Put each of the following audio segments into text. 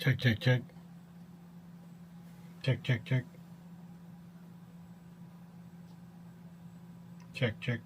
Check, check, check. Check, check, check. Check, check.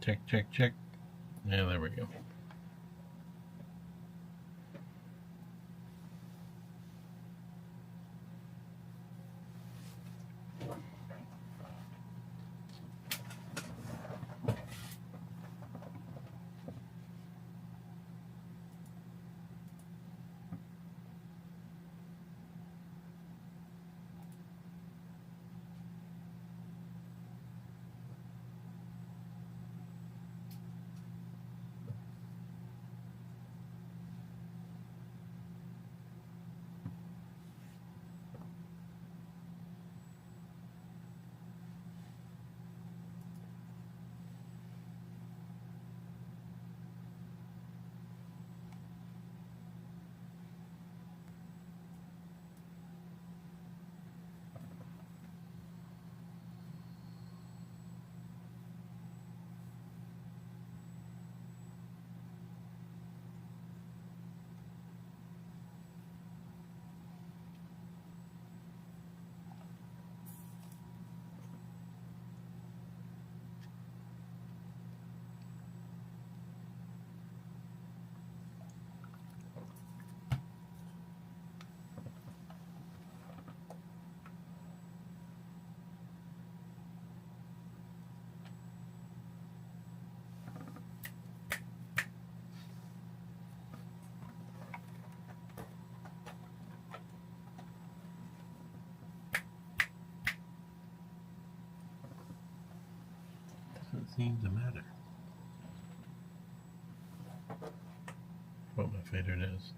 Check, check, check. Yeah, there we go. Doesn't seem to matter what my fader does.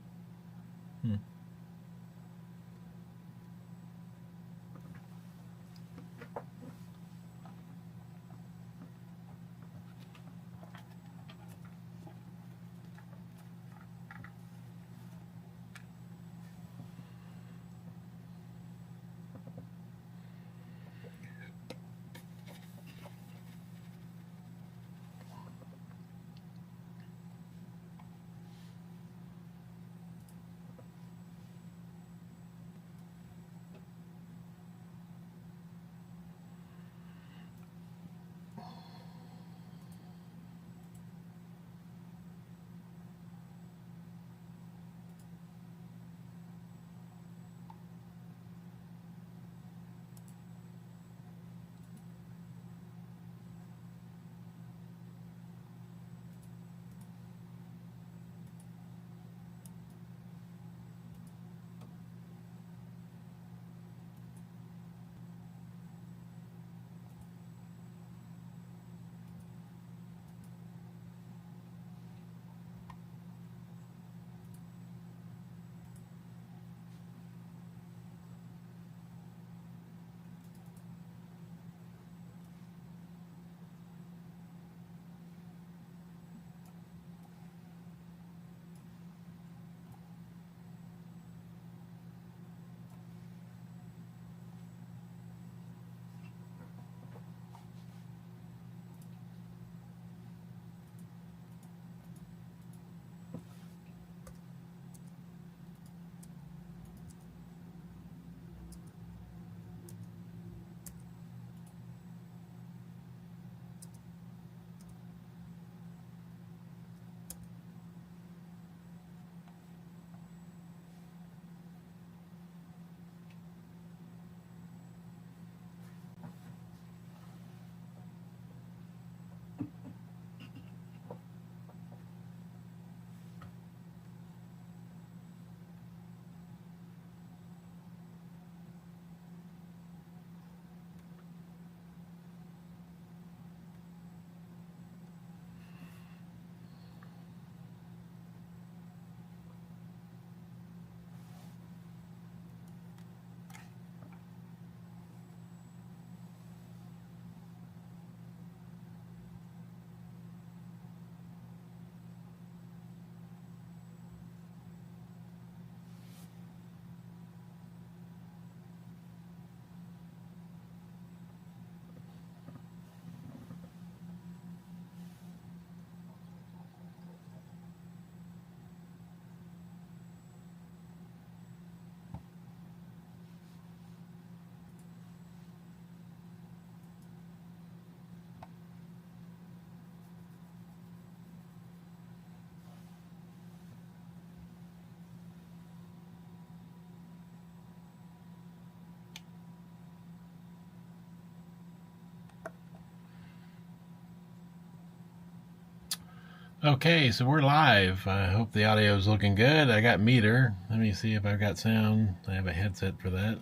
Okay, so we're live. I hope the audio is looking good. I got meter. Let me see if I've got sound. I have a headset for that.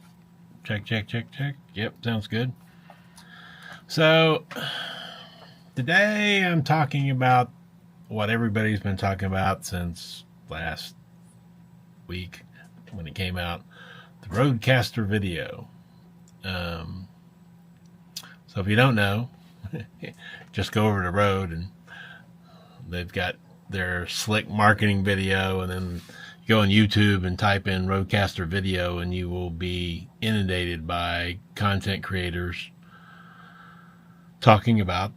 Check, check, check, check. Yep, sounds good. So, today I'm talking about what everybody's been talking about since last week when it came out, the RodeCaster video. So if you don't know, just go over to Rode and they've got their slick marketing video, and then you go on YouTube and type in RodeCaster video and you will be inundated by content creators talking about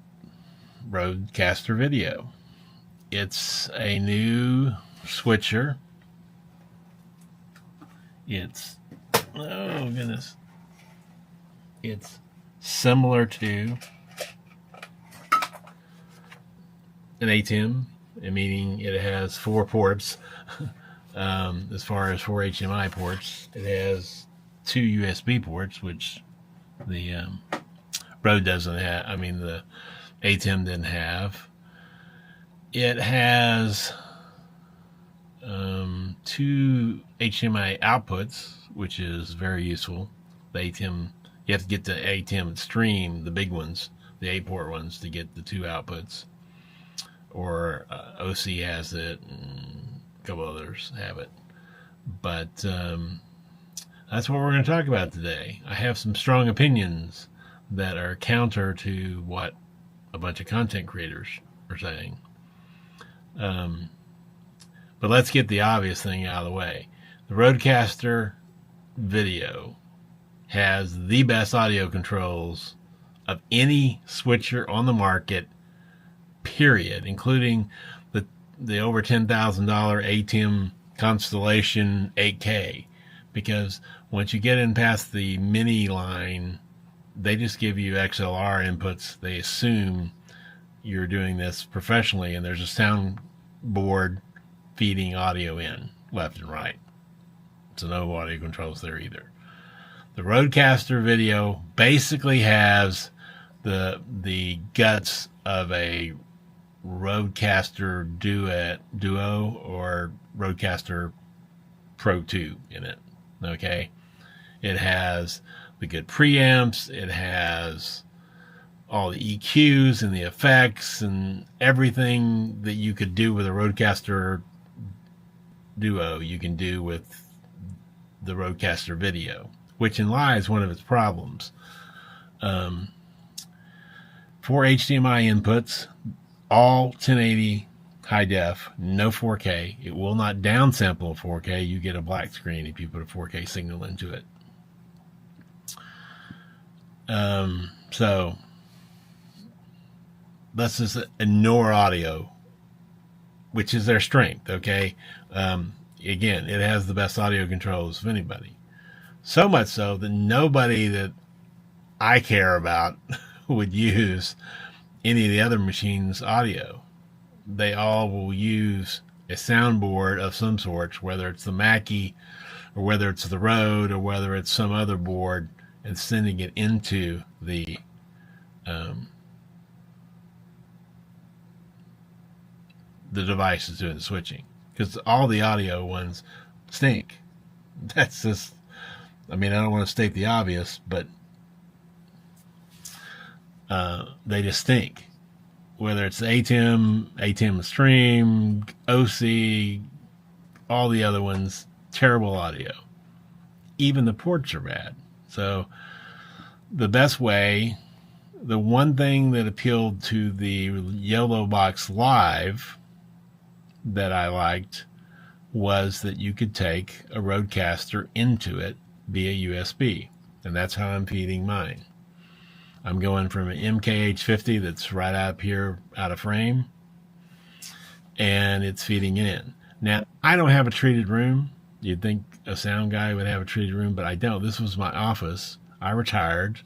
RodeCaster video. It's a new switcher. It's, oh goodness, it's similar to an ATEM, meaning it has 4 ports. As far as 4 HDMI ports, it has 2 USB ports, which the Rode doesn't have. I mean, the ATEM didn't have. It has 2 HDMI outputs, which is very useful. The ATEM, you have to get the ATEM stream, the big ones, the 8-port ones, to get the 2 outputs. Or OC has it, and a couple others have it. But that's what we're going to talk about today. I have some strong opinions that are counter to what a bunch of content creators are saying. But let's get the obvious thing out of the way. The RodeCaster video has the best audio controls of any switcher on the market, period, including the over $10,000 ATEM Constellation 8K, because once you get in past the mini line, they just give you XLR inputs. They assume you're doing this professionally, and there's a soundboard feeding audio in left and right. So no audio controls there either. The RodeCaster video basically has the guts of a RodeCaster Duo or RodeCaster Pro 2 in it. Okay, it has the good preamps, it has all the EQs and the effects and everything that you could do with a RodeCaster Duo, you can do with the RodeCaster video, which in lies one of its problems. 4 HDMI inputs, all 1080 high def, no 4K. It will not downsample 4K. You get a black screen if you put a 4K signal into it. So let's just ignore audio, which is their strength, okay? Again, it has the best audio controls of anybody. So much so that nobody that I care about would use any of the other machines' audio. They all will use a soundboard of some sort, whether it's the Mackie or whether it's the Rode or whether it's some other board, and sending it into the device is doing the switching, because all the audio ones stink. That's just, I mean, I don't want to state the obvious, but they just stink. Whether it's ATEM Stream, OC, all the other ones, terrible audio. Even the ports are bad. So the best way, the one thing that appealed to the Yellow Box Live that I liked was that you could take a RodeCaster into it via USB. And that's how I'm feeding mine. I'm going from an MKH50 that's right up here out of frame, and it's feeding it in. Now, I don't have a treated room. You'd think a sound guy would have a treated room, but I don't. This was my office. I retired.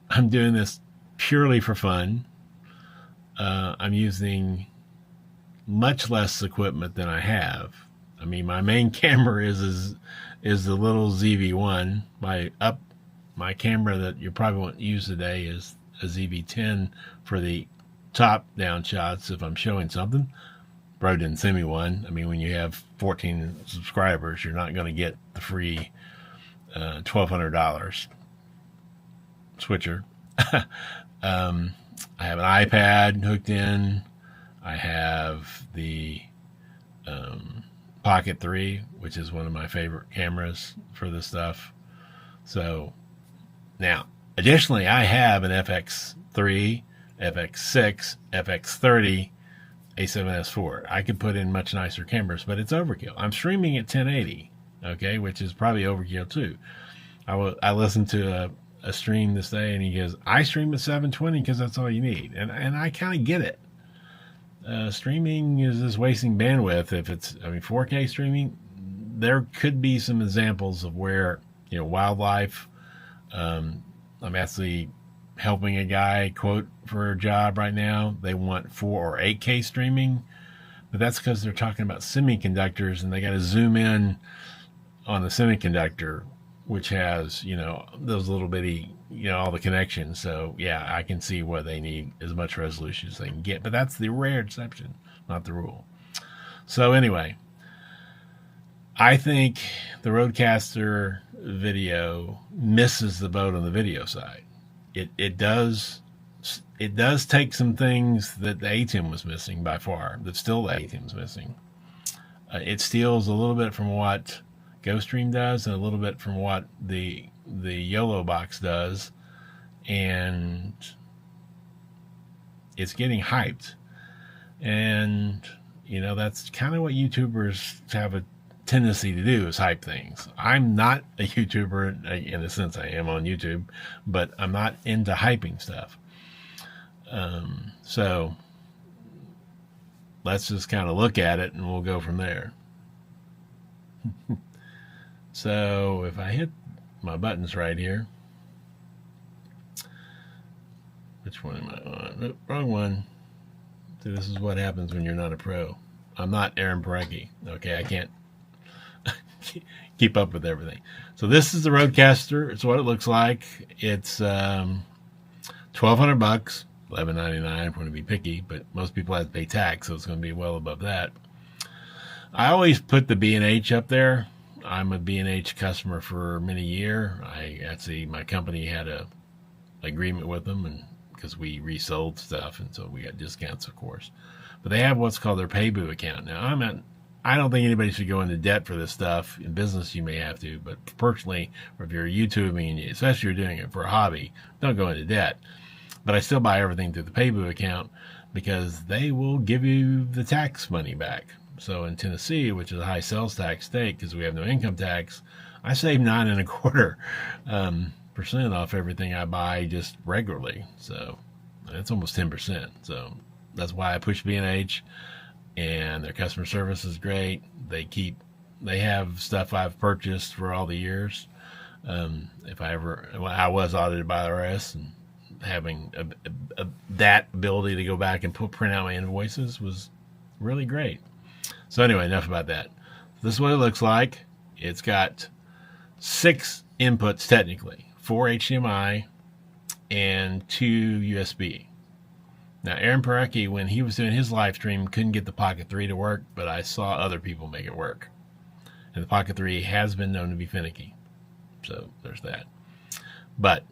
I'm doing this purely for fun. I'm using much less equipment than I have. I mean, my main camera is the little ZV-1. My camera that you probably won't use today is a ZV-10 for the top-down shots if I'm showing something. Rode didn't send me one. I mean, when you have 14 subscribers, you're not going to get the free $1,200 switcher. I have an iPad hooked in. I have the Pocket 3, which is one of my favorite cameras for this stuff. So now, additionally, I have an FX3, FX6, FX30, A7S4. I could put in much nicer cameras, but it's overkill. I'm streaming at 1080, okay, which is probably overkill too. I listened to a stream this day, and he goes, I stream at 720 because that's all you need. And I kind of get it. Streaming is just wasting bandwidth. If it's, 4K streaming, there could be some examples of where, wildlife, I'm actually helping a guy quote for a job right now. They want 4 or 8K streaming, but that's because they're talking about semiconductors, and they got to zoom in on the semiconductor, which has, those little bitty, all the connections. So yeah, I can see what they need as much resolution as they can get, but that's the rare exception, not the rule. So anyway, I think the RodeCaster video misses the boat on the video side. It does take some things that the ATEM was missing by far, that still the ATEM's missing. It steals a little bit from what GoStream does and a little bit from what the YOLO box does, and it's getting hyped. And that's kind of what YouTubers have a tendency to do, is hype things. I'm not a YouTuber in the sense I am on YouTube, but I'm not into hyping stuff. So let's just kind of look at it and we'll go from there. So if I hit my buttons right here, which one am I on? Nope, wrong one. So this is what happens when you're not a pro. I'm not Aaron Parecki. Okay, I can't keep up with everything. So this is the RodeCaster. It's what it looks like. It's $1,200, $11.99. I'm going to be picky, but most people have to pay tax, so it's going to be well above that. I always put the B&H up there. I'm a B&H customer for many years. My company had a agreement with them, and because we resold stuff, and so we got discounts, of course. But they have what's called their Paybu account. Now, I don't think anybody should go into debt for this stuff. In business, you may have to, but personally, or if you're YouTubing, especially if you're doing it for a hobby, don't go into debt. But I still buy everything through the Paybu account because they will give you the tax money back. So in Tennessee, which is a high sales tax state because we have no income tax, I save 9.25% off everything I buy just regularly. So that's almost 10%. So that's why I push B&H, and their customer service is great. They have stuff I've purchased for all the years. I was audited by the IRS, and having that ability to go back and print out my invoices was really great. So anyway, enough about that. This is what it looks like. It's got 6 inputs technically, 4 HDMI and 2 USB. Now, Aaron Parecki, when he was doing his live stream, couldn't get the Pocket 3 to work, but I saw other people make it work. And the Pocket 3 has been known to be finicky. So there's that. But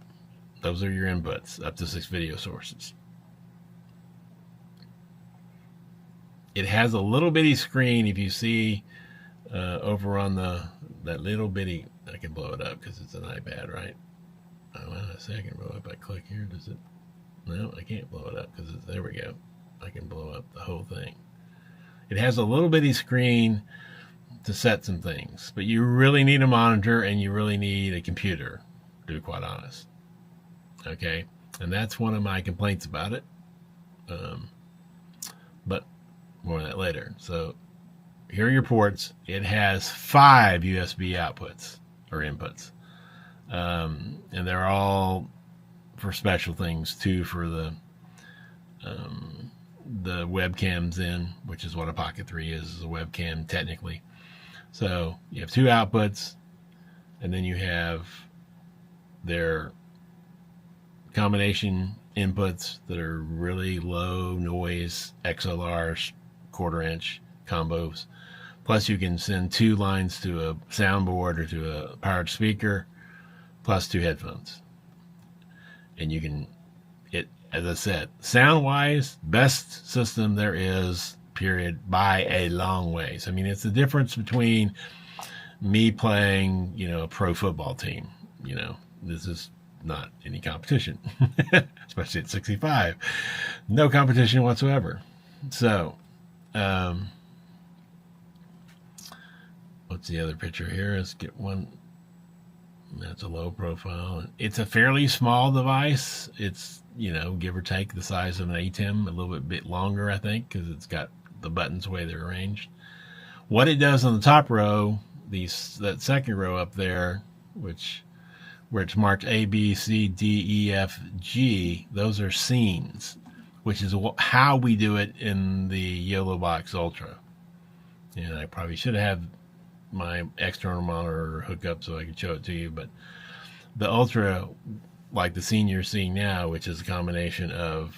those are your inputs, up to 6 video sources. It has a little bitty screen. If you see over on that little bitty, I can blow it up because it's an iPad, right? Oh, well, I say I can blow it up. I click here. Does it? No, I can't blow it up because there we go. I can blow up the whole thing. It has a little bitty screen to set some things, but you really need a monitor and you really need a computer, to be quite honest. Okay, and that's one of my complaints about it. But more on that later. So here are your ports. It has 5 USB outputs or inputs, and they're all for special things. 2 for the webcams in, which is what a Pocket 3 is a webcam technically. So you have 2 outputs, and then you have their combination inputs that are really low noise XLRs, quarter inch combos. Plus you can send 2 lines to a soundboard or to a powered speaker, plus 2 headphones. And you can, as I said, sound wise, best system there is, period, by a long ways. I mean, it's the difference between me playing, a pro football team. This is not any competition, especially at 65. No competition whatsoever. So, what's the other picture here? Let's get one. That's a low profile. It's a fairly small device. It's, give or take the size of an ATEM, a little bit longer, I think, because it's got the buttons the way they're arranged. What it does on the top row, that second row up there, where it's marked A, B, C, D, E, F, G, those are scenes, which is how we do it in the YOLO Box Ultra. And I probably should have my external monitor hooked up so I could show it to you, but the Ultra, like the scene you're seeing now, which is a combination of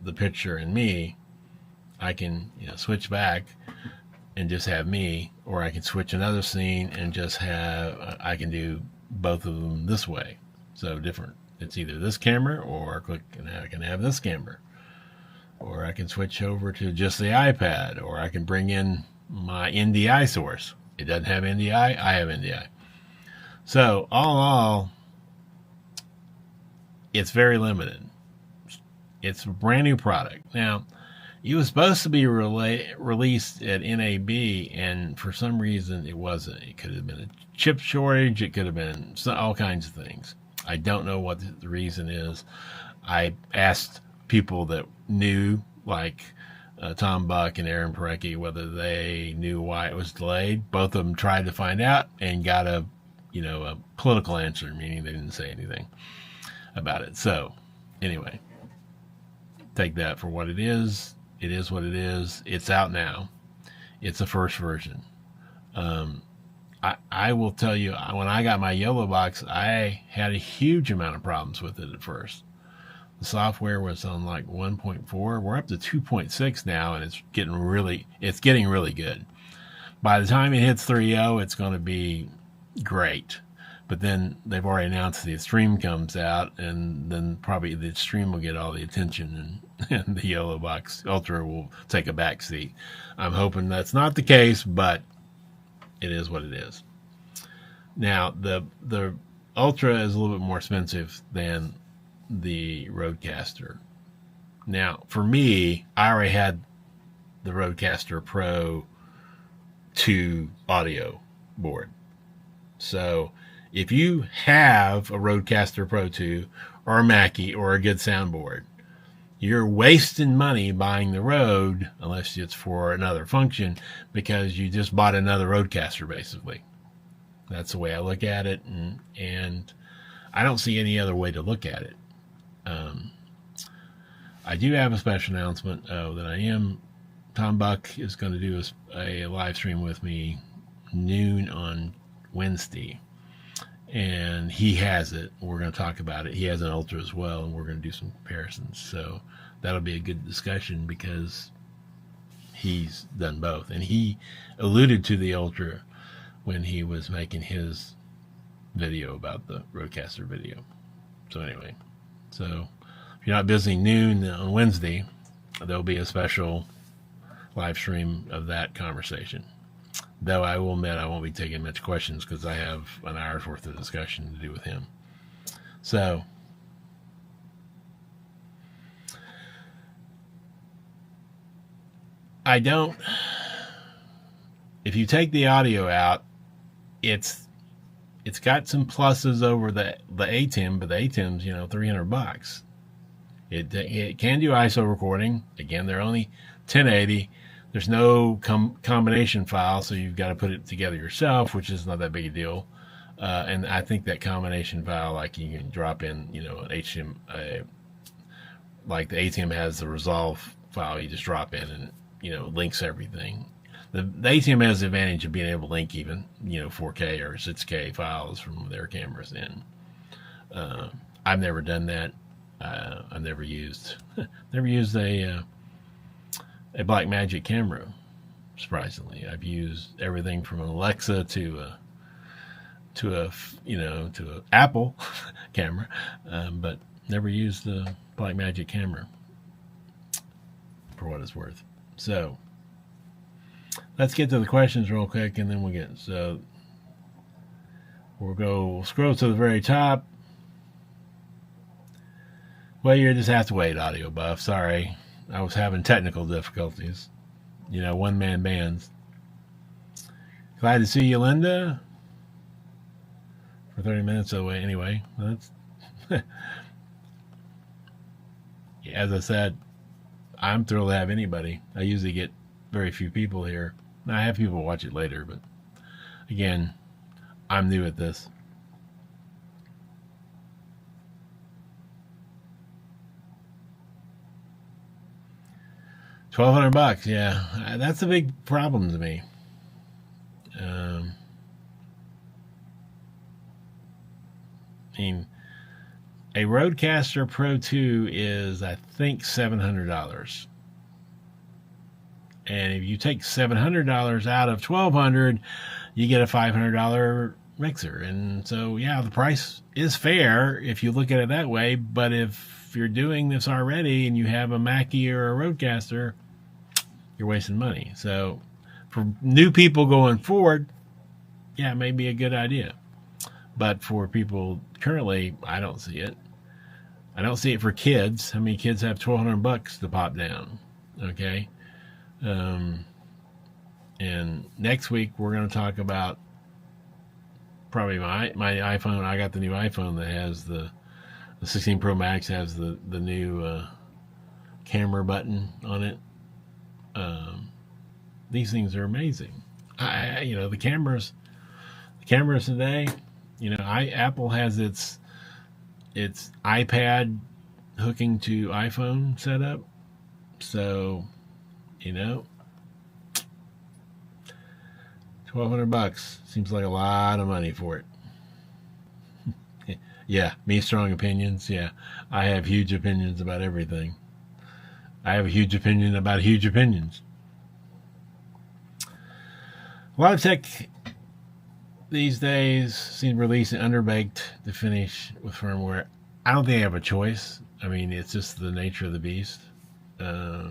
the picture and me, I can switch back and just have me, or I can switch another scene and just have, I can do both of them this way. So different. It's either this camera, or click and I can have this camera, or I can switch over to just the iPad, or I can bring in my NDI source. It doesn't have NDI, I have NDI. So all in all, it's very limited. It's a brand new product. Now, it was supposed to be released at NAB, and for some reason it wasn't. It could have been a chip shortage. It could have been all kinds of things. I don't know what the reason is. I asked people that knew, like Tom Buck and Aaron Parecki, whether they knew why it was delayed. Both of them tried to find out and got a political answer, meaning they didn't say anything about it. So anyway, take that for what it is. It is what it is. It's out now. It's the first version. I will tell you, when I got my YOLO Box, I had a huge amount of problems with it at first. The software was on like 1.4. We're up to 2.6 now, and it's getting really good. By the time it hits 3.0, it's going to be great. But then they've already announced the Extreme comes out, and then probably the Extreme will get all the attention, and the YOLO Box Ultra will take a back seat. I'm hoping that's not the case, but it is what it is. Now, the Ultra is a little bit more expensive than the RodeCaster. Now, for me, I already had the RodeCaster Pro 2 audio board. So if you have a RodeCaster Pro 2 or a Mackie or a good soundboard, you're wasting money buying the Rode, unless it's for another function, because you just bought another RodeCaster, basically. That's the way I look at it, and I don't see any other way to look at it. I do have a special announcement that Tom Buck is going to do a live stream with me noon on Wednesday, and he has it. We're going to talk about it. He has an Ultra as well, and we're going to do some comparisons. So that'll be a good discussion because he's done both, and he alluded to the Ultra when he was making his video about the RodeCaster video. So anyway, if you're not busy noon on Wednesday, there'll be a special live stream of that conversation. Though I will admit I won't be taking much questions because I have an hour's worth of discussion to do with him. So, if you take the audio out, it's got some pluses over the ATEM, but the ATEM's, $300. It can do ISO recording. Again, they're only 1080. There's no combination file, so you've got to put it together yourself, which is not that big a deal. And I think that combination file, like you can drop in, an HTML, like the ATEM has the resolve file, you just drop in and, links everything. The ATEM has the advantage of being able to link even, 4K or 6K files from their cameras in. I've never done that. I never used a Blackmagic camera. Surprisingly, I've used everything from an Alexa to a Apple camera, but never used the Blackmagic camera for what it's worth. So let's get to the questions real quick, and then we'll scroll to the very top. Well, you just have to wait, audio buff. Sorry, I was having technical difficulties. One-man bands. Glad to see you, Linda. For 30 minutes away, anyway. That's as I said, I'm thrilled to have anybody. I usually get very few people here. I have people watch it later, but again, I'm new at this. $1,200, yeah, that's a big problem to me. I mean, a RodeCaster Pro 2 is, I think, $700. And if you take $700 out of $1,200, you get a $500 mixer. And so, yeah, the price is fair if you look at it that way. But if you're doing this already and you have a Mackie or a RodeCaster, you're wasting money. So for new people going forward, yeah, it may be a good idea. But for people currently, I don't see it. I don't see it for kids. How many kids have $1,200 to pop down? Okay. And next week we're going to talk about probably my iPhone. I got the new iPhone that has the 16 Pro Max has the new camera button on it. These things are amazing. The cameras today. Apple has its iPad hooking to iPhone setup. So, $1,200 seems like a lot of money for it. Yeah, me strong opinions. Yeah, I have huge opinions about everything. I have a huge opinion about huge opinions. A lot of tech these days seem to release underbaked to finish with firmware. I don't think I have a choice. I mean, it's just the nature of the beast. I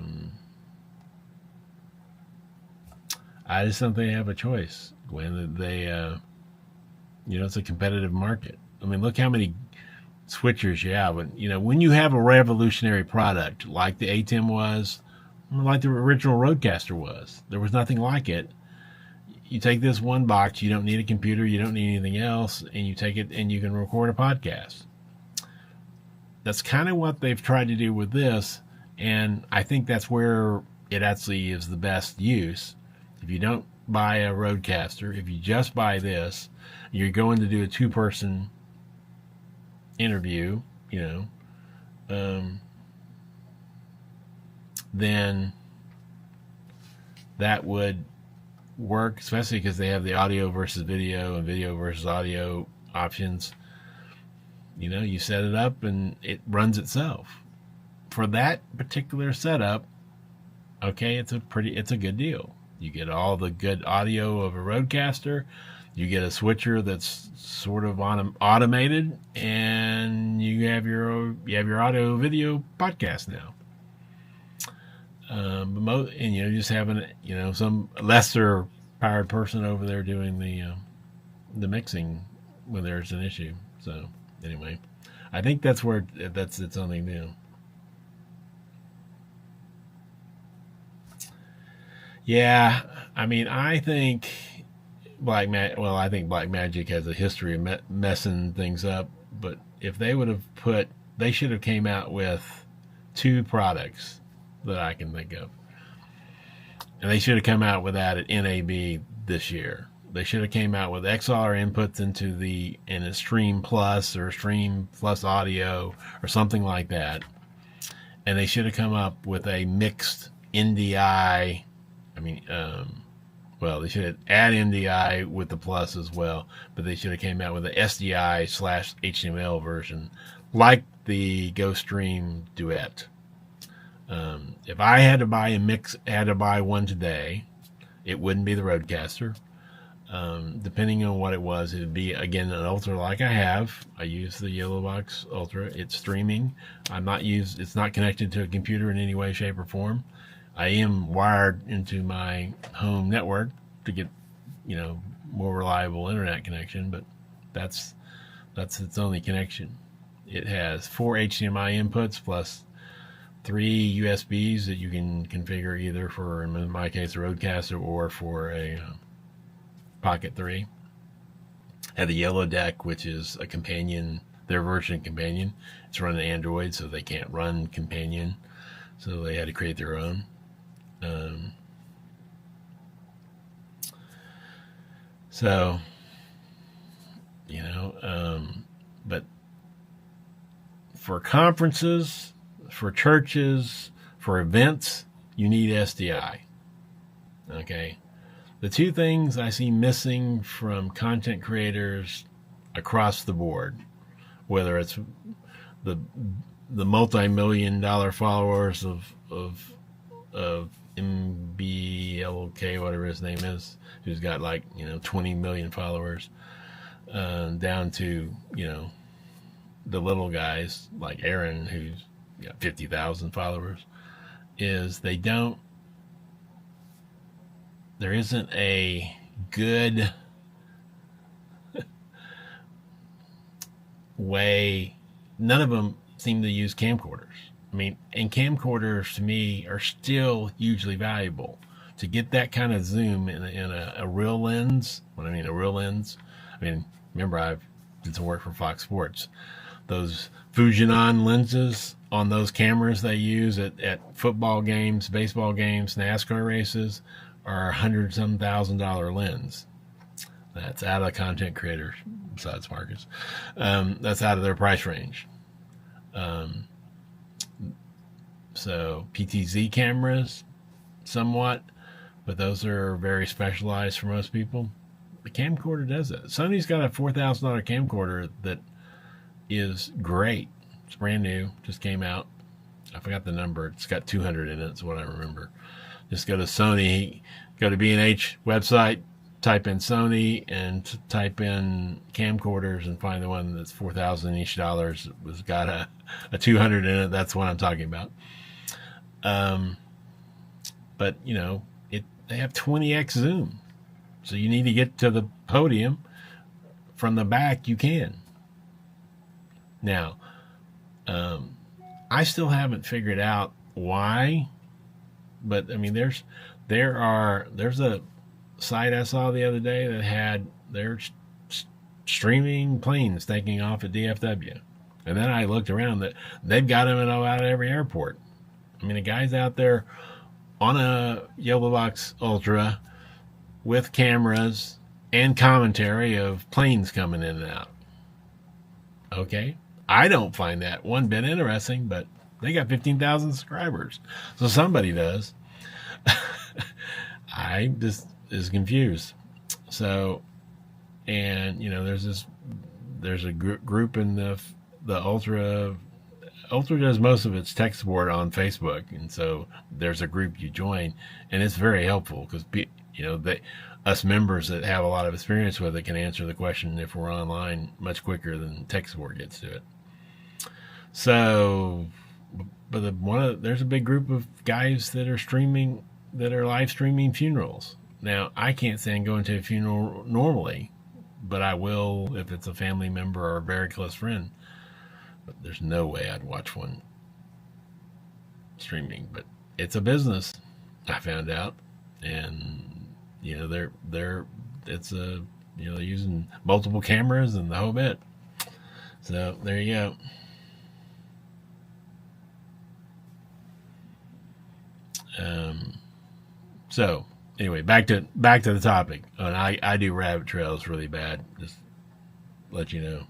just don't think I have a choice when they, it's a competitive market. I mean, look how many switchers you have. When you have a revolutionary product like the ATEM was, like the original RodeCaster was, there was nothing like it. You take this one box, you don't need a computer, you don't need anything else, and you take it and you can record a podcast. That's kind of what they've tried to do with this, and I think that's where it actually is the best use. If you don't buy a RodeCaster, if you just buy this, you're going to do a two-person interview, then that would work, especially because they have the audio versus video and video versus audio options. You set it up and it runs itself. For that particular setup, okay, it's a good deal. You get all the good audio of a RodeCaster, you get a switcher that's sort of automated, and you have your audio video podcast now. Just having some lesser powered person over there doing the mixing when there's an issue. So anyway, I think that's its only new. Yeah, I mean, I think Blackmagic has a history of messing things up. But if they they should have came out with two products that I can think of. And they should have come out with that at NAB this year. They should have came out with XLR inputs into a Stream Plus or Stream Plus Audio or something like that. And they should have come up with a mixed NDI. They should add NDI with the Plus as well. But they should have came out with an SDI/HTML version like the GoStream Duet. If I had to buy one today, it wouldn't be the RodeCaster. Depending on what it was, it would be, again, an Ultra like I have. I use the Yellow Box Ultra. It's streaming. It's not connected to a computer in any way, shape, or form. I am wired into my home network to get, more reliable internet connection, but that's its only connection. It has 4 HDMI inputs plus 3 USBs that you can configure either for, in my case, a RodeCaster or for a Pocket 3. Had the Yellow Deck, which is a companion, their version of companion. It's running Android, so they can't run companion, so they had to create their own. But for conferences, for churches, for events, you need SDI. Okay. The two things I see missing from content creators across the board, whether it's the multi-million-dollar followers of MBLK, whatever his name is, who's got 20 million followers, down to the little guys like Aaron, who's got 50,000 followers, is there isn't a good way. None of them seem to use camcorders. And camcorders to me are still hugely valuable. To get that kind of zoom in a real lens, when I mean a real lens, remember I've did some work for Fox Sports. Those Fujinon lenses on those cameras they use at football games, baseball games, NASCAR races are $100,000 lens. That's out of the content creators, besides Marcus. That's out of their price range. So PTZ cameras, somewhat, but those are very specialized for most people. The camcorder does that. Sony's got a $4,000 camcorder that is great. It's brand new, just came out. I forgot the number. It's got 200 in it, is what I remember. Just go to Sony, go to B&H website, type in Sony, and type in camcorders and find the one that's $4,000 each dollars. It was got a 200 in it. That's what I'm talking about. But they have 20x zoom, so you need to get to the podium. From the back, you can. Now, I still haven't figured out why, but there's a site I saw the other day that had their streaming planes taking off at DFW, and then I looked around that they've got them out at every airport. The guy's out there on a Yellow Box Ultra with cameras and commentary of planes coming in and out. Okay. I don't find that one bit interesting, but they got 15,000 subscribers, so somebody does. I just is confused. So, and there's a group in the Ultra. Ultra does most of its tech support on Facebook, and so there's a group you join, and it's very helpful because us members that have a lot of experience with it can answer the question if we're online much quicker than tech support gets to it. So, but there's a big group of guys that are live streaming funerals. Now, I can't stand going to a funeral normally, but I will if it's a family member or a very close friend. But there's no way I'd watch one streaming. But it's a business, I found out, and they're using multiple cameras and the whole bit. So there you go. So anyway, back to the topic. And I do rabbit trails really bad. Just let you know.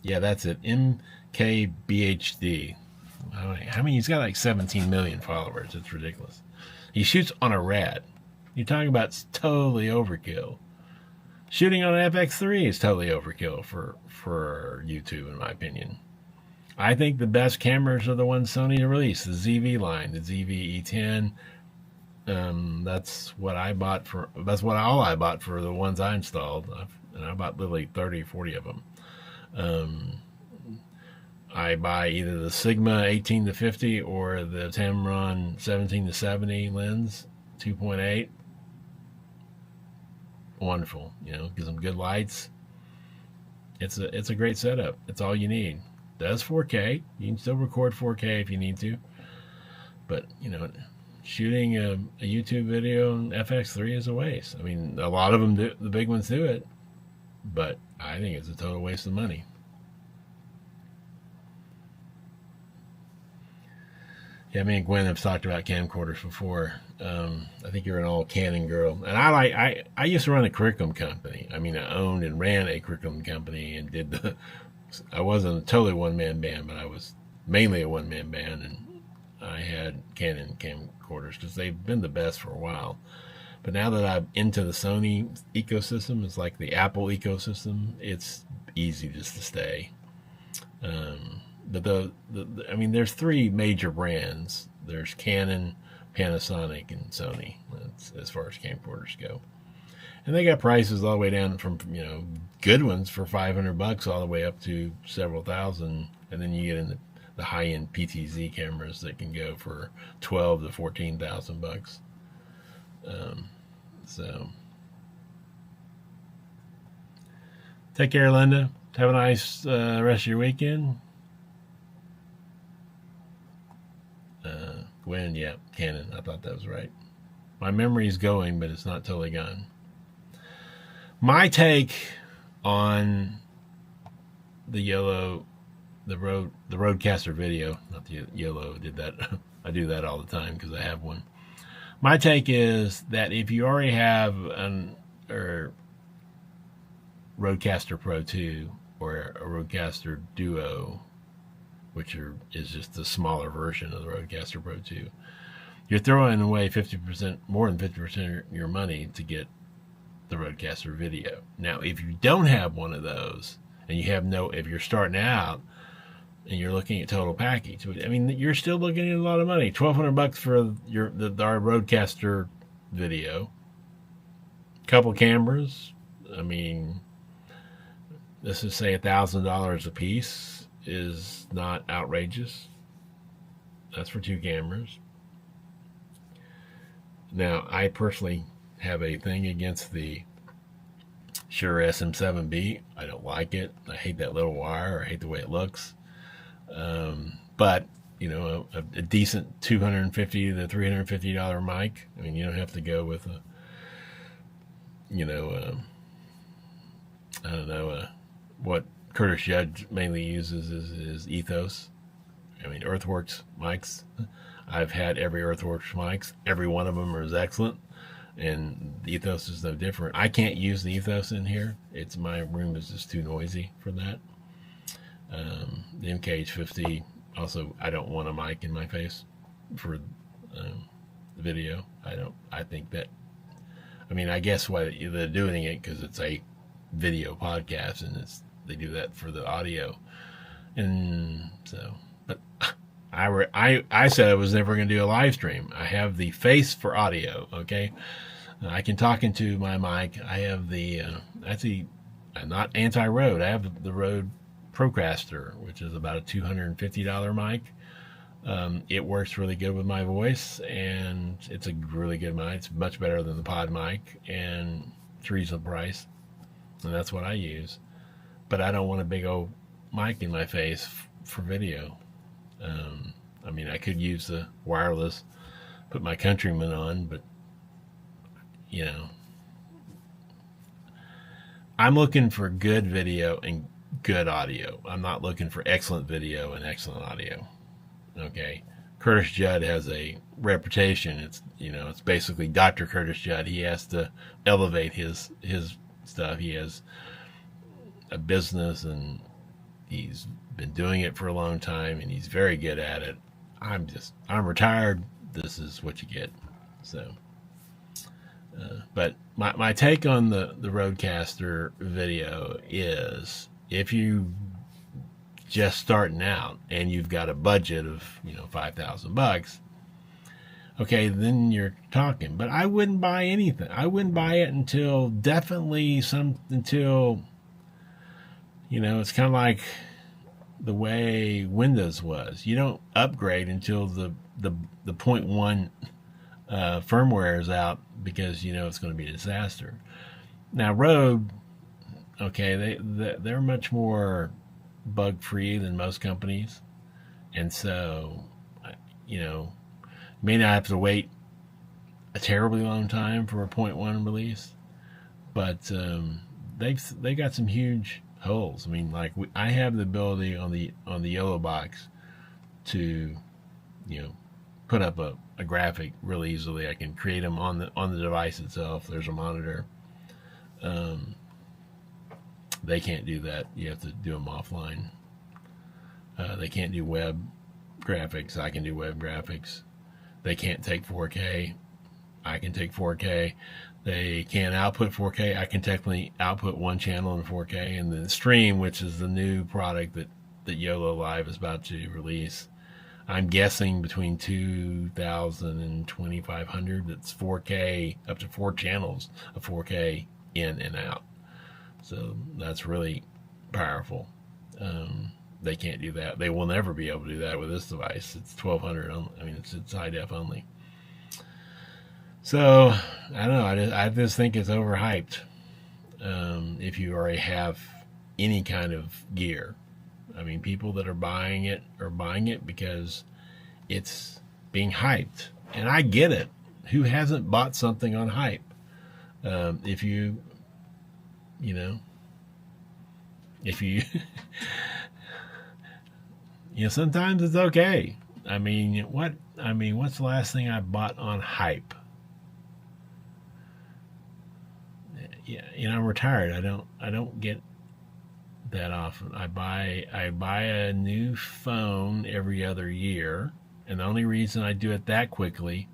Yeah, that's it. MKBHD. He's got 17 million followers. It's ridiculous. He shoots on a rad. You're talking about totally overkill. Shooting on an FX3 is totally overkill for YouTube, in my opinion. I think the best cameras are the ones Sony released, the ZV line, the ZV E10. That's what I bought for. That's what all I bought for the ones I installed, and I bought literally 30, 40 of them. I buy either the Sigma 18 to 50 or the Tamron 17 to 70 lens 2.8. Wonderful, gives them good lights. It's a great setup. It's all you need. Does 4K. You can still record 4K if you need to, but shooting a YouTube video on FX3 is a waste. I mean, a lot of them do, the big ones do it, but I think it's a total waste of money. Yeah, me and Gwen have talked about camcorders before. I think you're an all Canon girl, and I used to run a curriculum company. I mean, I owned and ran a curriculum company and did I wasn't a totally one-man band, but I was mainly a one-man band, and I had Canon camcorders because they've been the best for a while. But now that I'm into the Sony ecosystem, it's like the Apple ecosystem. It's easy just to stay. But I mean, there's three major brands. There's Canon, Panasonic, and Sony. That's as far as camcorders go. And they got prices all the way down from good ones for $500 all the way up to several thousand, and then you get into the high-end PTZ cameras that can go for $12,000 to $14,000. So take care, Linda. Have a nice rest of your weekend. Gwen, yeah, Canon. I thought that was right. My memory's going, but it's not totally gone. My take on the RodeCaster video, not the yellow, did that. I do that all the time because I have one. My take is that if you already have a RodeCaster Pro 2 or a RodeCaster Duo, which is just the smaller version of the RodeCaster Pro 2, you're throwing away 50%, more than 50% of your money to get the RodeCaster video. Now, if you don't have one of those, and if you're starting out and you're looking at total package, I mean, you're still looking at a lot of money. $1,200 for our RodeCaster video, couple cameras. I mean, let's just say $1,000 a piece is not outrageous. That's for two cameras. Now, I personally have a thing against the Shure SM7B. I don't like it. I hate that little wire. I hate the way it looks. But a decent $250 to $350 mic. I mean, you don't have to go with I don't know what Curtis Judd mainly uses is Ethos. I mean, Earthworks mics. I've had every Earthworks mics. Every one of them is excellent. And the Ethos is no different. I can't use the Ethos in here. My room is just too noisy for that. The MKH50, also, I don't want a mic in my face for the video. I think that, I guess why they're doing it because it's a video podcast and they do that for the audio. And so, but I said I was never going to do a live stream. I have the face for audio, okay? I can talk into my mic. I have I'm not anti-Rode. I have the Rode RodeCaster, which is about a $250 mic. It works really good with my voice, and it's a really good mic. It's much better than the pod mic, and it's reasonable price, and that's what I use. But I don't want a big old mic in my face for video. I could use the wireless, put my Countryman on, but I'm looking for good video and good audio. I'm not looking for excellent video and excellent audio. Okay, Curtis Judd has a reputation. It's basically Dr. Curtis Judd. He has to elevate his stuff. He has a business and he's been doing it for a long time and he's very good at it. I'm retired. This is what you get. So, but my take on the RodeCaster video is, if you just starting out and you've got a budget of, $5,000, okay, then you're talking. But I wouldn't buy anything. I wouldn't buy it until it's kind of like the way Windows was. You don't upgrade until the point one firmware is out, because it's going to be a disaster. Now Rode, okay, they're much more bug free than most companies, and so may not have to wait a terribly long time for a point one release, but they got some huge holes. I mean, like I have the ability on the yellow box to put up a graphic really easily. I can create them on the device itself. There's a monitor. They can't do that. You have to do them offline. They can't do web graphics. I can do web graphics. They can't take 4K. I can take 4K. They can't output 4K. I can technically output one channel in 4K. And the stream, which is the new product that YOLO Live is about to release, I'm guessing between 2,000 and 2,500. That's 4K, up to 4 channels of 4K in and out. So that's really powerful. They can't do that. They will never be able to do that with this device. It's 1,200. I mean, it's high def only. So I don't know. I just think it's overhyped. If you already have any kind of gear, I mean, people that are buying it because it's being hyped, and I get it. Who hasn't bought something on hype? If you sometimes it's okay. I mean, what's the last thing I bought on hype? Yeah, I'm retired. I don't get that often. I buy a new phone every other year, and the only reason I do it that quickly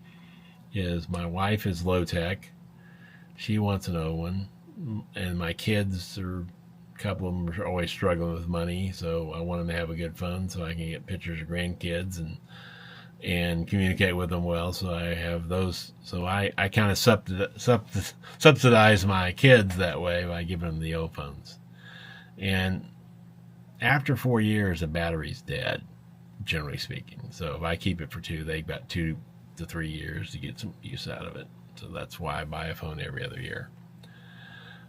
is my wife is low tech. She wants an old one, and my kids a couple of them are always struggling with money, so I want them to have a good phone so I can get pictures of grandkids and communicate with them well. So I have those. So I kind of subsidize my kids that way by giving them the old phones. And after 4 years, the battery's dead, generally speaking. So if I keep it for 2, they've got 2 to 3 years to get some use out of it. So that's why I buy a phone every other year.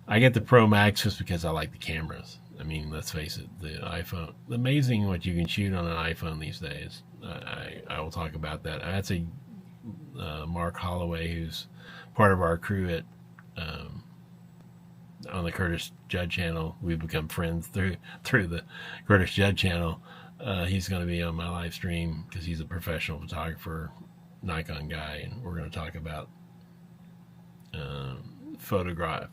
I get the Pro Max just because I like the cameras. I mean, let's face it, the iPhone, amazing what you can shoot on an iPhone these days. I will talk about that. That's Mark Holloway, who's part of our crew at on the Curtis Judd channel. We've become friends through the Curtis Judd channel. He's going to be on my live stream because he's a professional photographer, Nikon guy, and we're going to talk about photograph,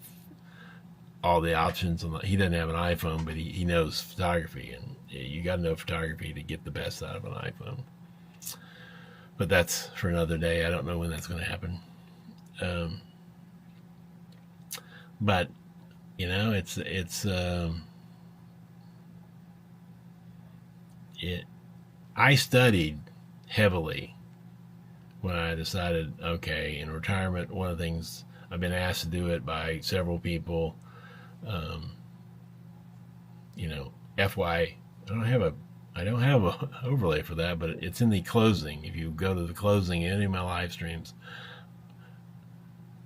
all the options. He doesn't have an iPhone, but he knows photography, and you got to know photography to get the best out of an iPhone. But that's for another day. I don't know when that's going to happen. But I studied heavily when I decided, okay, in retirement, one of the things I've been asked to do it by several people. FY, I don't have a overlay for that, but it's in the closing. If you go to the closing in any of my live streams,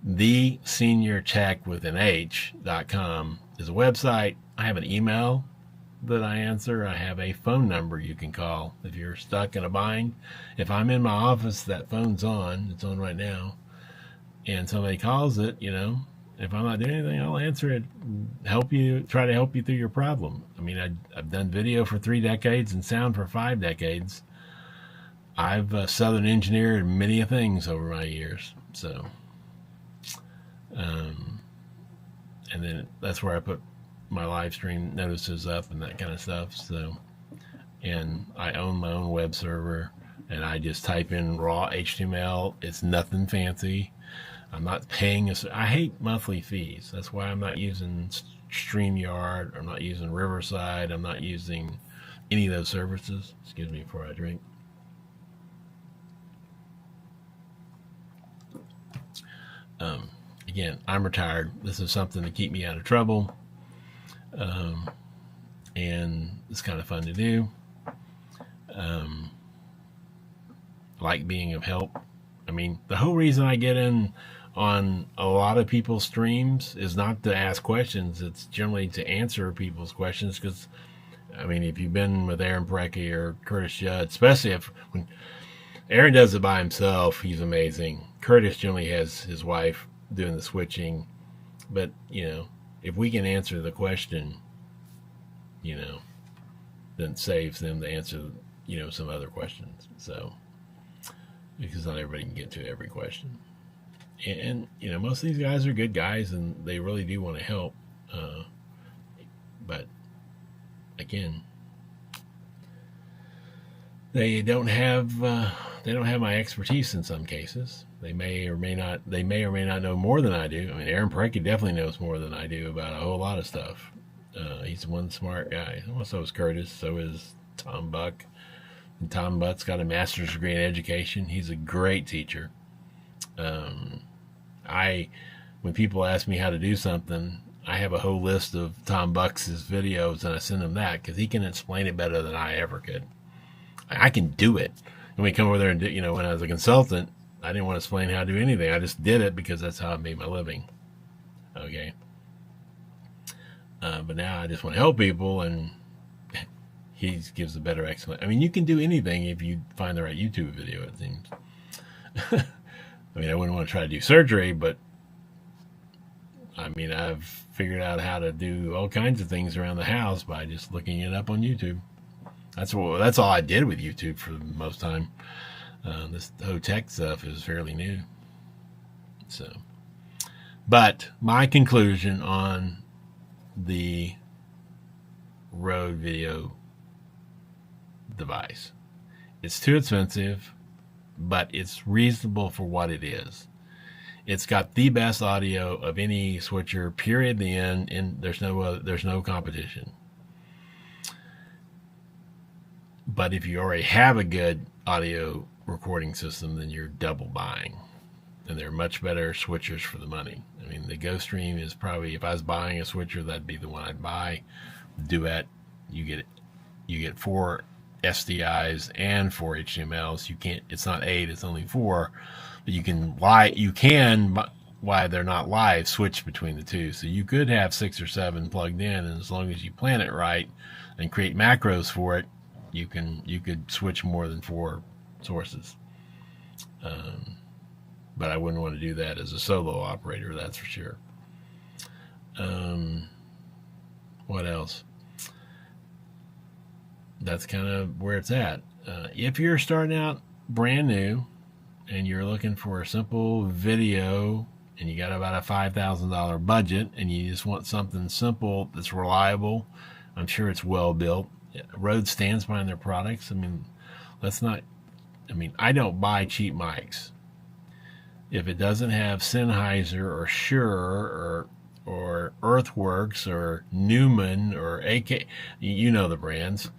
theseniortech.com is a website. I have an email that I answer. I have a phone number you can call if you're stuck in a bind. If I'm in my office, that phone's on. It's on right now. And somebody calls it, if I'm not doing anything, I'll answer it, try to help you through your problem. I mean, I've done video for 3 decades and sound for 5 decades. I've southern engineered many things over my years. So, and then that's where I put my live stream notices up and that kind of stuff. So, and I own my own web server, and I just type in raw HTML. It's nothing fancy. I'm not paying I hate monthly fees. That's why I'm not using StreamYard. I'm not using Riverside. I'm not using any of those services. Excuse me before I drink. Again, I'm retired. This is something to keep me out of trouble. And it's kind of fun to do. Like being of help. I mean, the whole reason I get in on a lot of people's streams is not to ask questions. It's generally to answer people's questions because, I mean, if you've been with Aaron Parecki or Curtis Judd, especially when Aaron does it by himself, he's amazing. Curtis generally has his wife doing the switching. But, you know, if we can answer the question, you know, then it saves them to answer, you know, some other questions. So, because not everybody can get to every question. And you know, most of these guys are good guys and they really do want to help. But again, they don't have my expertise in some cases. They may or may not know more than I do. I mean, Aaron Parecki definitely knows more than I do about a whole lot of stuff. He's one smart guy. Well, so is Curtis. So is Tom Buck. And Tom Buck's got a master's degree in education. He's a great teacher. When people ask me how to do something, I have a whole list of Tom Buck's videos, and I send him that because he can explain it better than I ever could. I can do it. And we come over there and do, you know, when I was a consultant, I didn't want to explain how to do anything. I just did it because that's how I made my living. Okay. But now I just want to help people, and he gives a better explanation. I mean, you can do anything if you find the right YouTube video, it seems. I mean, I wouldn't want to try to do surgery, but I mean, I've figured out how to do all kinds of things around the house by just looking it up on YouTube. That's all I did with YouTube for the most time. This whole tech stuff is fairly new. So, but my conclusion on the Rode video device: it's too expensive, but it's reasonable for what it is. It's got the best audio of any switcher, period, the end, and there's no competition. But if you already have a good audio recording system, then you're double buying. And they're much better switchers for the money. I mean, the GoStream is probably, if I was buying a switcher, that'd be the one I'd buy. Duet, you get 4 SDIs and 4 HTMLs. You can't, it's not 8, it's only 4. But you can why they're not live, switch between the two. So you could have 6 or 7 plugged in, and as long as you plan it right and create macros for it, you could switch more than 4 sources. But I wouldn't want to do that as a solo operator, that's for sure. What else? That's kind of where it's at. If you're starting out brand new and you're looking for a simple video and you got about a $5,000 budget and you just want something simple that's reliable, I'm sure it's well built. Rode stands behind their products. I mean, I don't buy cheap mics. If it doesn't have Sennheiser or Shure or Earthworks or Newman or AK, you know the brands,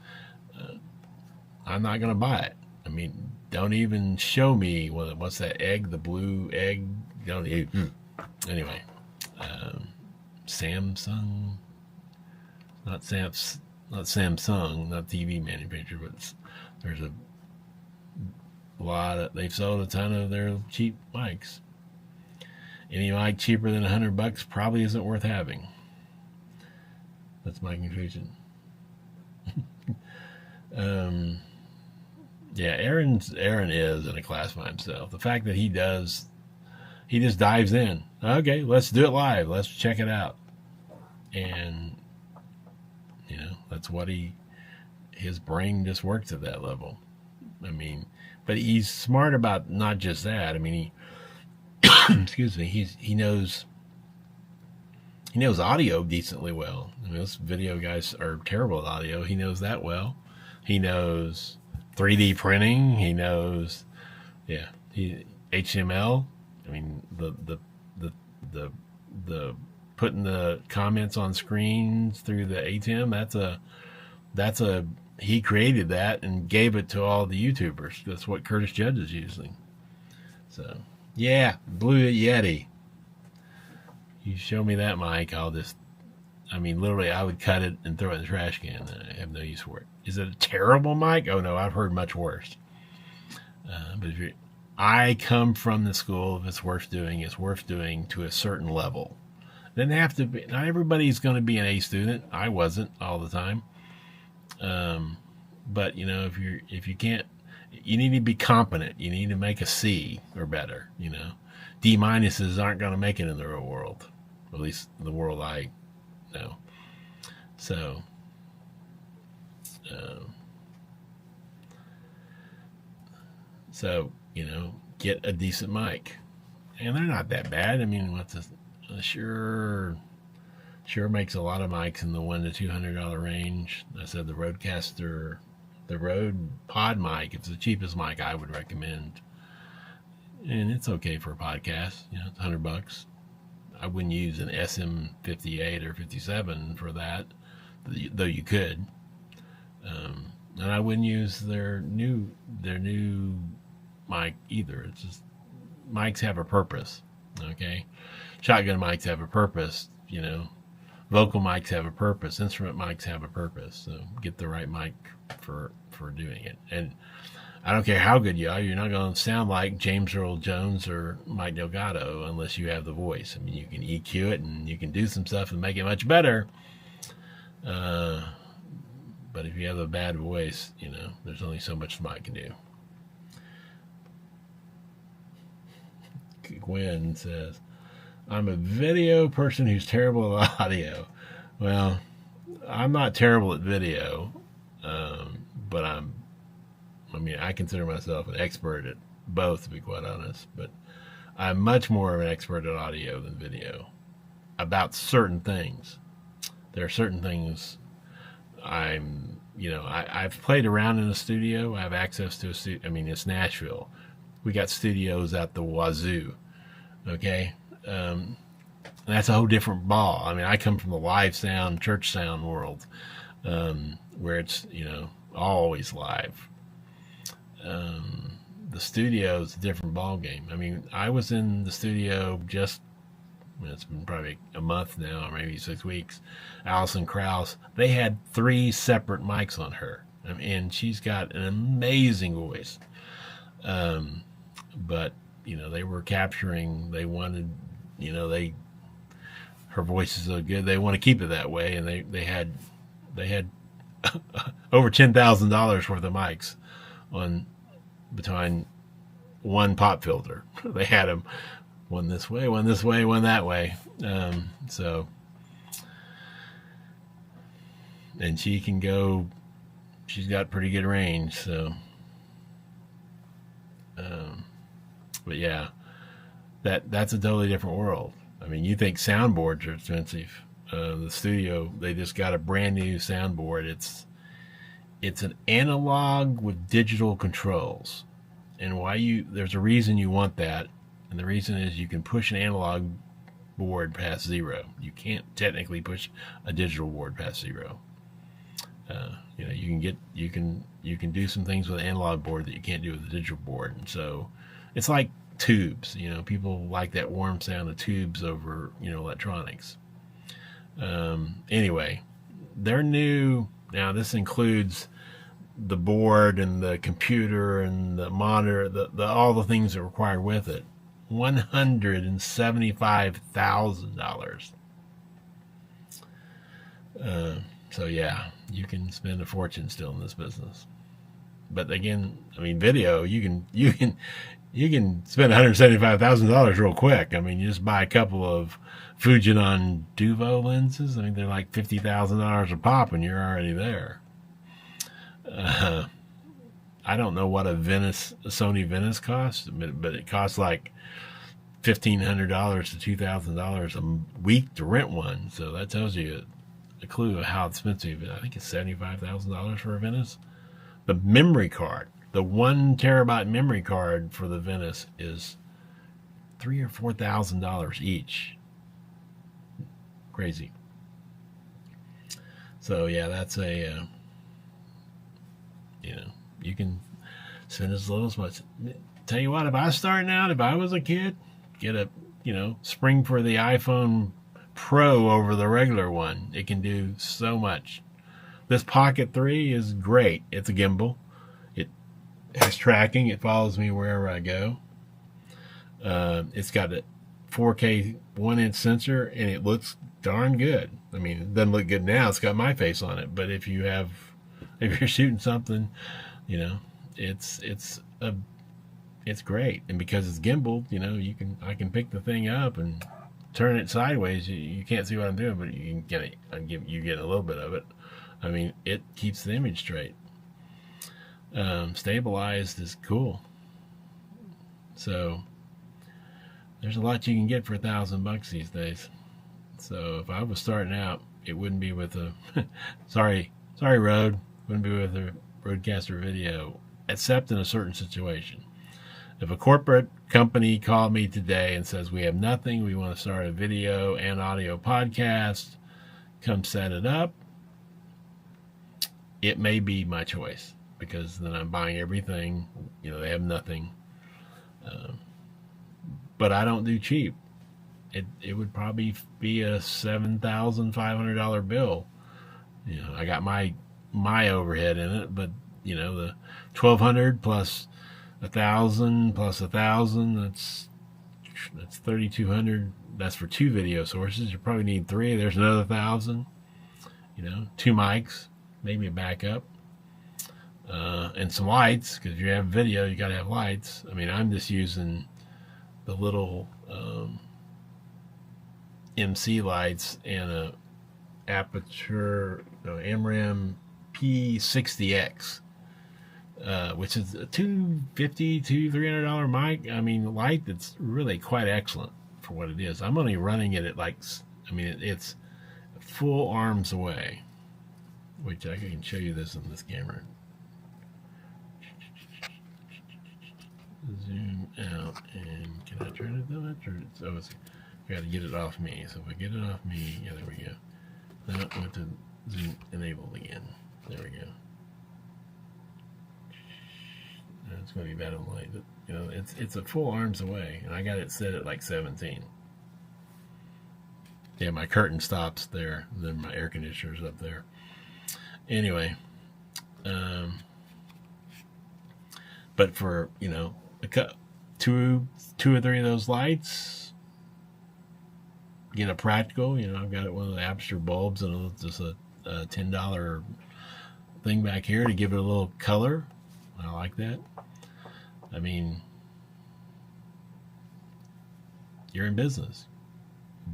I'm not going to buy it. I mean, don't even show me what's that egg, the blue egg. Don't even. Anyway, Samsung, not Samsung, not TV manufacturer, but there's a lot of, they've sold a ton of their cheap mics. Any mic cheaper than $100 probably isn't worth having. That's my conclusion. Yeah, Aaron is in a class by himself. The fact that he just dives in. Okay, let's do it live. Let's check it out. And, you know, that's what his brain just works at that level. I mean, but he's smart about not just that. I mean, excuse me, he knows audio decently well. I mean, those video guys are terrible at audio. He knows that well. He knows 3D printing. He knows, HTML. I mean, the putting the comments on screens through the ATEM. That's a he created that and gave it to all the YouTubers. That's what Curtis Judd is using. So, yeah, Blue Yeti. You show me that mic, literally, I would cut it and throw it in the trash can. I have no use for it. Is it a terrible mic? Oh, no, I've heard much worse. But I come from the school, if it's worth doing to a certain level. It doesn't have to be, not everybody's going to be an A student. I wasn't all the time. But if you can't, you need to be competent. You need to make a C or better. D minuses aren't going to make it in the real world, at least the world I know. So, get a decent mic, and they're not that bad. I mean, Shure makes a lot of mics in the $100 to $200 range. I said the RodeCaster, the Rode Pod mic, it's the cheapest mic I would recommend, and it's okay for a podcast. It's $100. I wouldn't use an SM58 or 57 for that, though you could. And I wouldn't use their new mic either. It's just mics have a purpose. Okay, shotgun mics have a purpose. Vocal mics have a purpose. Instrument mics have a purpose. So get the right mic for doing it. And I don't care how good you are, you're not going to sound like James Earl Jones or Mike Delgado unless you have the voice. I mean, you can EQ it and you can do some stuff and make it much better. But if you have a bad voice, there's only so much the mic can do. Gwen says, I'm a video person who's terrible at audio. Well, I'm not terrible at video, but I consider myself an expert at both, to be quite honest. But I'm much more of an expert at audio than video about certain things. There are certain things I've played around in a studio. I have access to a studio. I mean, it's Nashville. We got studios at the wazoo. Okay. And that's a whole different ball. I mean, I come from the live sound, church sound world, where it's, always live. The studio is a different ball game. I mean, I was in the studio it's been probably a month now, or maybe 6 weeks. Alison Krauss, they had 3 separate mics on her. And she's got an amazing voice. But, they were capturing, they wanted, her voice is so good, they want to keep it that way. And they had over $10,000 worth of mics between one pop filter. They had them one this way, one that way. And she's got pretty good range. So, but yeah, that's a totally different world. I mean, you think soundboards are expensive. The studio, they just got a brand new soundboard. It's an analog with digital controls. And there's a reason you want that. And the reason is you can push an analog board past 0. You can't technically push a digital board past 0. You can do some things with an analog board that you can't do with a digital board. And so it's like tubes. People like that warm sound of tubes over, electronics. Anyway, they're new. Now this includes the board and the computer and the monitor, all the things that are required with it. $175,000. So yeah, you can spend a fortune still in this business. But again, I mean, video, you can spend $175,000 real quick. I mean, you just buy a couple of Fujinon Duvo lenses. I mean, they're like $50,000 a pop, and you're already there. I don't know what a Sony Venice costs, but it costs like $1,500 to $2,000 a week to rent one. So that tells you a clue of how expensive it is. I think it's $75,000 for a Venice. The memory card, the 1 terabyte memory card for the Venice is $3,000 or $4,000 each. Crazy. So yeah, that's You can spend as little as much. Tell you what, if I was starting out, if I was a kid, get a, spring for the iPhone Pro over the regular one. It can do so much. This Pocket 3 is great. It's a gimbal. It has tracking. It follows me wherever I go. It's got a 4K 1-inch sensor, and it looks darn good. I mean, it doesn't look good now. It's got my face on it. But if you're shooting something, it's great. And because it's gimbal, I can pick the thing up and turn it sideways. You can't see what I'm doing, but you can get it. You get a little bit of it. I mean, it keeps the image straight. Stabilized is cool. So there's a lot you can get for $1,000 these days. So if I was starting out, it wouldn't be with a sorry Rode, wouldn't be with a RodeCaster video, except in a certain situation. If a corporate company called me today and says, we have nothing, we want to start a video and audio podcast, come set it up, it may be my choice, because then I'm buying everything. They have nothing. But I don't do cheap. It would probably be a $7,500 bill. I got my overhead in it, but the $1,200 plus $1,000 plus $1,000, that's $3,200. That's for 2 video sources. You probably need 3. There's another $1,000. 2 mics, maybe a backup, and some lights, because if you have video, you got to have lights. I mean, I'm just using the little MC lights and a aperture AMRAM P60X, which is a $250 to $300 mic. I mean, light that's really quite excellent for what it is. I'm only running it at it's full arms away, which I can show you this in this camera. Zoom out, and can I turn it that much? I got to get it off me. So if I get it off me, yeah, there we go. Now I want to zoom enabled again. There we go. It's going to be bad on light, but it's a full arms away, and I got it set at like 17. Yeah, my curtain stops there, then my air conditioner's up there. Anyway, but for two or three of those lights, get a practical. I've got one of the aperture bulbs, and it's just a $10 thing back here to give it a little color. I like that. I mean, you're in business.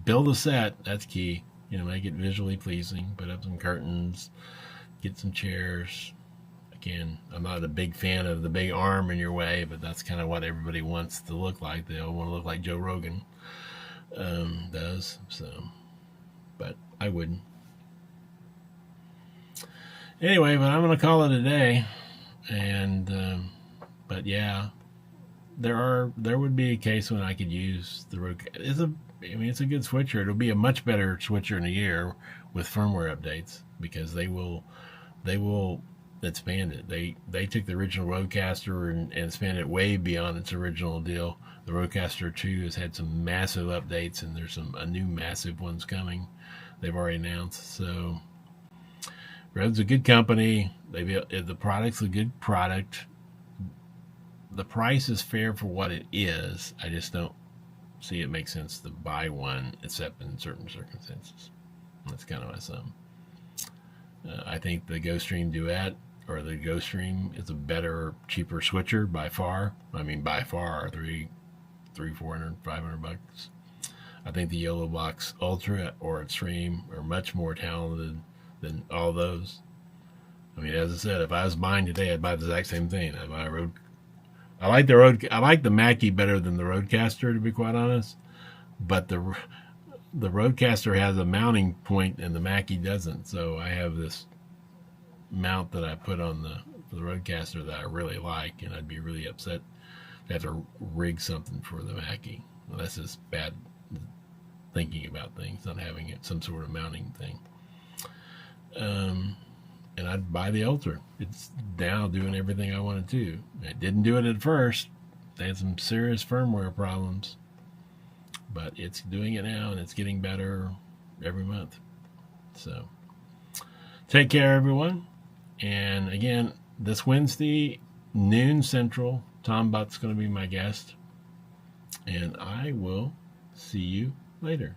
Build a set. That's key. Make it visually pleasing. Put up some curtains. Get some chairs. Again, I'm not a big fan of the big arm in your way, but that's kind of what everybody wants to look like. They all want to look like Joe Rogan does. So, but I wouldn't. Anyway, but I'm going to call it a day. And but yeah, there would be a case when I could use the Rode. It's a good switcher. It'll be a much better switcher in a year with firmware updates, because they will expand it. They took the original RodeCaster and expanded it way beyond its original deal. The RodeCaster 2 has had some massive updates, and there's a new massive ones coming. They've already announced. So Rode's a good company. The product's a good product. The price is fair for what it is. I just don't see it makes sense to buy one, except in certain circumstances. That's kind of my sum. I think the GoStream Duet or the GoStream is a better, cheaper switcher by far. I mean, by far, $300, $400, $500. I think the Yellow Box Ultra or Extreme are much more talented than all those. I mean, as I said, if I was buying today, I'd buy the exact same thing. I'd buy a Rode. I like the Mackie better than the RodeCaster, to be quite honest. But the RodeCaster has a mounting point and the Mackie doesn't. So I have this mount that I put on the RodeCaster that I really like, and I'd be really upset to have to rig something for the Mackie. Well, that's just bad thinking about things, not having some sort of mounting thing. and I'd buy the Ultra. It's now doing everything I wanted to. It didn't do it at first. They had some serious firmware problems, but it's doing it now, and it's getting better every month. So take care, everyone. And again, this Wednesday, noon Central, Tom Butt's going to be my guest. And I will see you later.